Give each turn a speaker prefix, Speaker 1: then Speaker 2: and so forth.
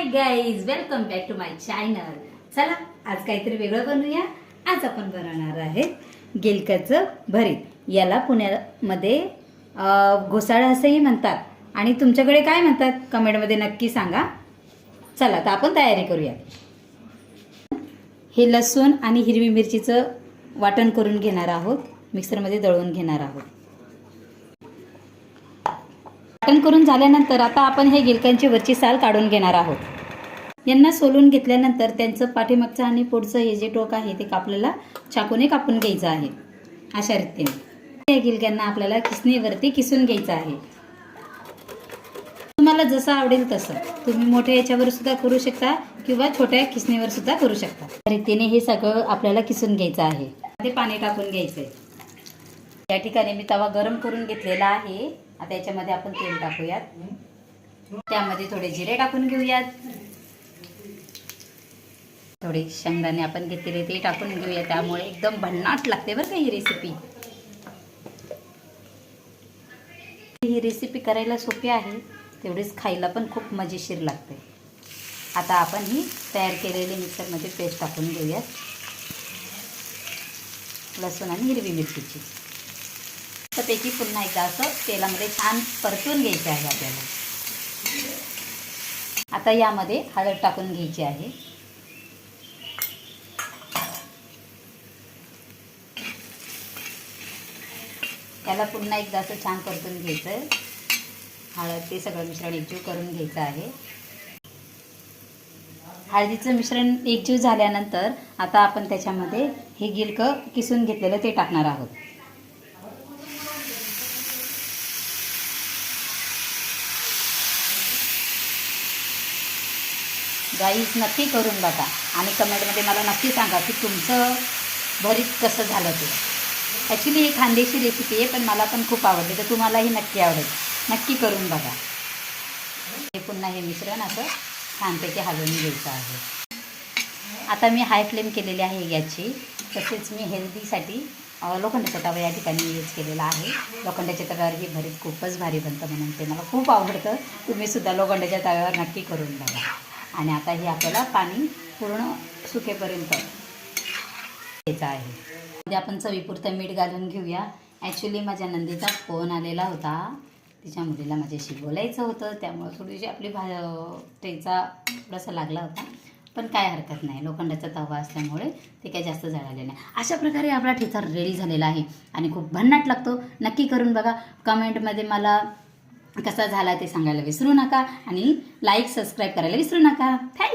Speaker 1: High guys, welcome back to my channel. चला आज काहीतरी वेगळं बनवूया. आज आपण बनवणार आहे गिलकाचं भरीत. याला पुण्यामध्ये घोसाळा असंही म्हणतात आणि तुमच्याकडे काय म्हणतात कमेंटमध्ये नक्की सांगा. चला तर आपण तयारी करूया. हे लसूण आणि हिरवी मिरचीचं वाटण करून घेणार आहोत. मिक्सरमध्ये दळून घेणार आहोत. वाटण करून झाल्यानंतर आता आपण हे गिलकांची वरची साल काढून घेणार आहोत. यांना सोलून घेतल्यानंतर त्यांचं पाठीमागचं आणि पुढचं हे जे टोक आहे ते आपल्याला चाकूने कापून घ्यायचं आहे. अशा रीतीने या गिलक्यांना आपल्याला खिसणीवरती किसून घ्यायचं आहे. तुम्हाला जसं आवडेल तसं तुम्ही मोठ्या याच्यावर सुद्धा करू शकता किंवा छोट्या खिसणीवर सुद्धा करू शकता. त्या रीतीने हे सगळं आपल्याला किसून घ्यायचं आहे. ते पाणी टाकून घ्यायचंय. या ठिकाणी मी तवा गरम करून घेतलेला आहे. आता याच्यामध्ये आपण तेल टाकूयात. त्यामध्ये थोडे जिरे टाकून घेऊयात. थोडे शेंगदाणे आपण घेतलेले ते टाकून घेऊया. त्यामुळे एकदम भन्नाट लागते बरं का ही रेसिपी. ही रेसिपी करायला सोपी आहे, तेवढीच खायला पण खूप मजेशीर लागते. आता आपण ही तयार केलेली मिक्सरमध्ये पेस्ट टाकून घेऊयात. लसूण आणि हिरवी मिरचीची तर त्याची पुन्हा एकदा असं तेलामध्ये छान परतून घ्यायचे आहे आपल्याला. आता यामध्ये हळद टाकून घ्यायची आहे. त्याला पुन्हा एकदा असं छान परतून घ्यायचं आहे. हळद ते सगळं मिश्रण एकजीव करून घ्यायचं आहे. हळदीचं मिश्रण एकजीव झाल्यानंतर आता आपण त्याच्यामध्ये हे गिलकं किसून घेतलेलं ते टाकणार आहोत. गाईज नक्की करून बघा आणि कमेंटमध्ये मला नक्की सांगा की तुमचं भरीत कसं झालं ते. ॲक्च्युली ही खानदेशी रेसिपी आहे, पण मला पण खूप आवडते, तर तुम्हालाही नक्की आवडेल. नक्की करून बघा. हे पुन्हा हे मिश्रण असं छानपैकी हलवून घ्यायचं आहे. आता मी हाय फ्लेम केलेली आहे गॅसची. तसेच मी हेल्दीसाठी लोखंडाचा तवा या ठिकाणी यूज केलेला आहे. लोखंडाच्या तव्यावर हे भरीत खूपच भारी बनतं म्हणून ते मला खूप आवडतं. तुम्हीसुद्धा लोखंडाच्या तव्यावर नक्की करून बघा. आणि आता हे आपल्याला पाणी पूर्ण सुकेपर्यंत घ्यायचं आहे. म्हणजे आपण चवीपुरतं मीठ घालून घेऊया. ॲक्च्युली माझ्या नंदीचा फोन आलेला होता. तिच्या मुलीला माझ्याशी बोलायचं होतं, त्यामुळे थोडीशी आपली ठेचा थोडासा लागला होता. पण काय हरकत नाही, लोखंडाचा तवा असल्यामुळे ते काही जास्त जळाले नाही. अशा प्रकारे आपला ठेचा रेडी झालेला आहे आणि खूप भन्नाट लागतो. नक्की करून बघा. कमेंटमध्ये मला कसा झाला ते सांगायला विसरू नका आणि लाईक सबस्क्राईब करायला विसरू नका. थँक्यू.